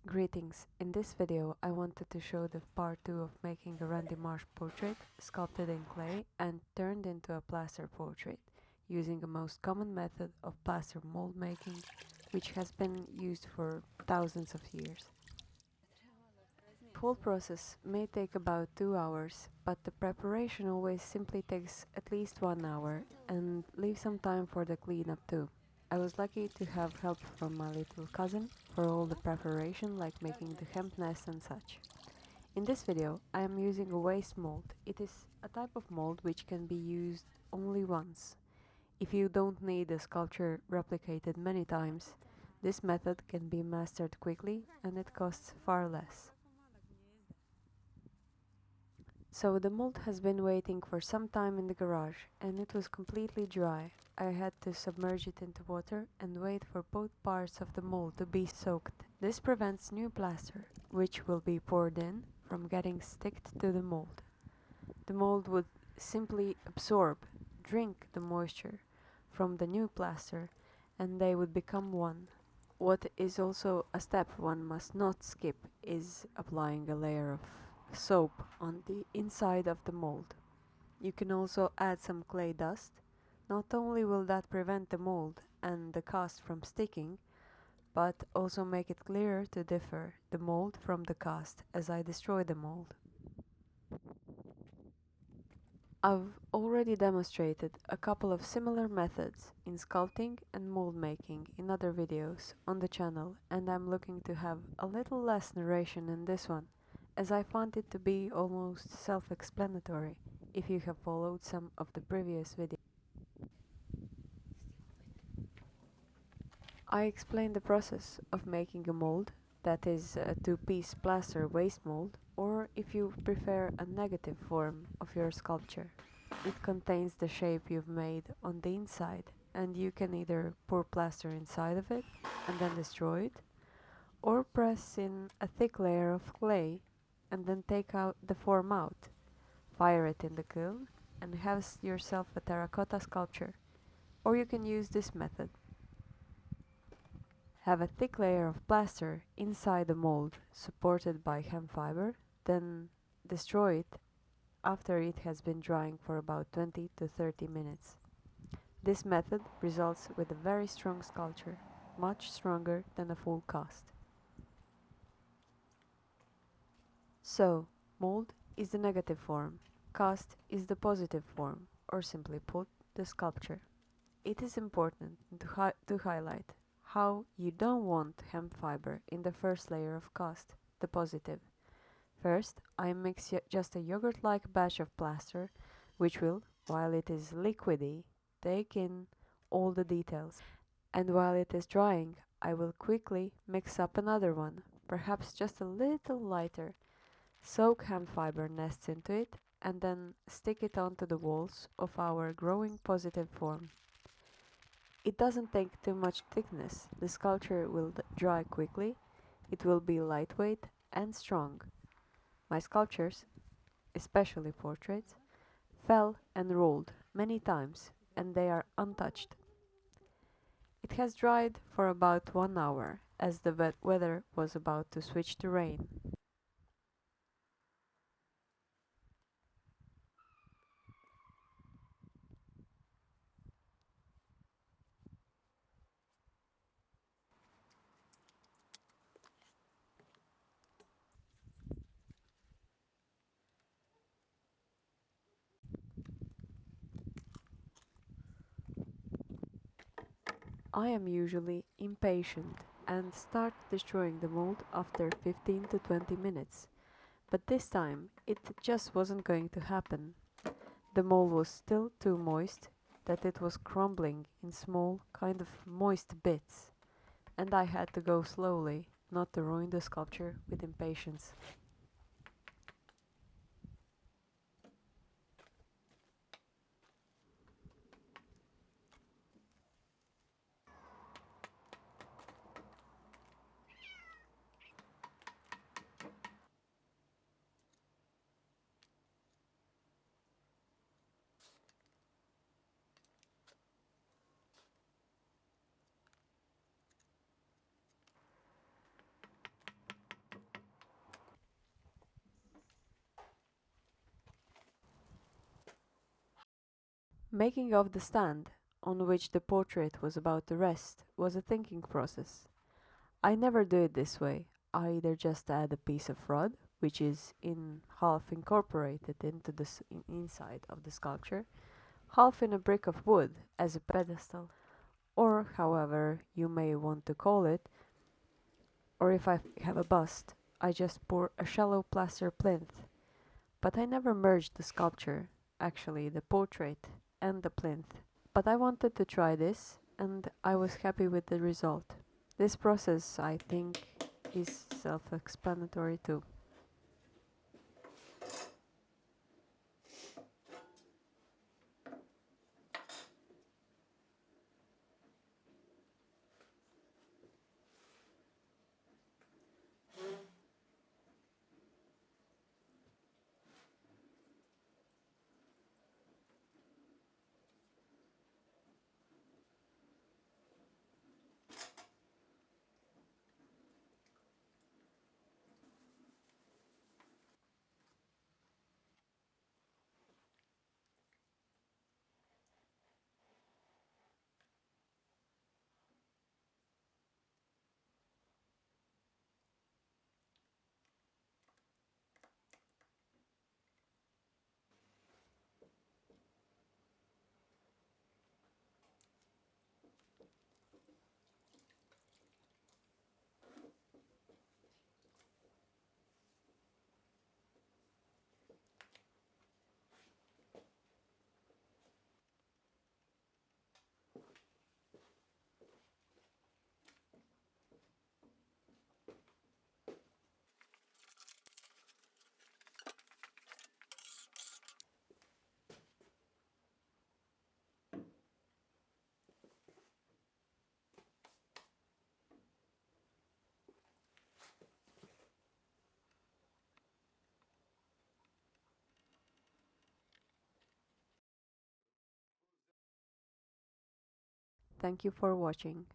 Greetings, in this video I wanted to show the part 2 of making a Randy Marsh portrait sculpted in clay and turned into a plaster portrait using the most common method of plaster mold making, which has been used for thousands of years. The whole process may take about 2 hours, but the preparation always simply takes at least 1 hour and leave some time for the cleanup too. I was lucky to have help from my little cousin for all the preparation, like making the hemp nest and such. In this video I am using a waste mold. It is a type of mold which can be used only once. If you don't need a sculpture replicated many times, this method can be mastered quickly and it costs far less. So the mold has been waiting for some time in the garage and it was completely dry. I had to submerge it into water and wait for both parts of the mold to be soaked. This prevents new plaster, which will be poured in, from getting sticked to the mold. The mold would simply absorb, drink the moisture from the new plaster, and they would become one. What is also a step one must not skip is applying a layer of soap on the inside of the mold. You can also add some clay dust. Not only will that prevent the mold and the cast from sticking, but also make it clearer to differ the mold from the cast as I destroy the mold. I've already demonstrated a couple of similar methods in sculpting and mold making in other videos on the channel, and I'm looking to have a little less narration in this one, as I found it to be almost self-explanatory if you have followed some of the previous videos. I explained the process of making a mold, that is a two-piece plaster waste mold, or if you prefer a negative form of your sculpture. It contains the shape you've made on the inside, and you can either pour plaster inside of it and then destroy it, or press in a thick layer of clay and then take out the form out, fire it in the kiln, and have yourself a terracotta sculpture. Or you can use this method. Have a thick layer of plaster inside the mold supported by hemp fiber, then destroy it after it has been drying for about 20 to 30 minutes. This method results with a very strong sculpture, much stronger than a full cast. So, mold is the negative form, cast is the positive form, or simply put, the sculpture. It is important to highlight how you don't want hemp fiber in the first layer of cast, the positive. First, I mix just a yogurt-like batch of plaster, which will, while it is liquidy, take in all the details. And while it is drying, I will quickly mix up another one, perhaps just a little lighter, soak hemp fiber nests into it, and then stick it onto the walls of our growing positive form. It doesn't take too much thickness, the sculpture will dry quickly, it will be lightweight and strong. My sculptures, especially portraits, fell and rolled many times, and they are untouched. It has dried for about 1 hour, as the weather was about to switch to rain. I am usually impatient and start destroying the mold after 15 to 20 minutes, but this time it just wasn't going to happen. The mold was still too moist that it was crumbling in small, kind of moist bits, and I had to go slowly, not to ruin the sculpture with impatience. Making of the stand, on which the portrait was about to rest, was a thinking process. I never do it this way. I either just add a piece of rod, which is in half incorporated into the inside of the sculpture, half in a brick of wood as a pedestal, or however you may want to call it, or if I have a bust, I just pour a shallow plaster plinth. But I never merged the sculpture, actually the portrait and the plinth. But I wanted to try this, and I was happy with the result. This process, I think, is self-explanatory too. Thank you for watching.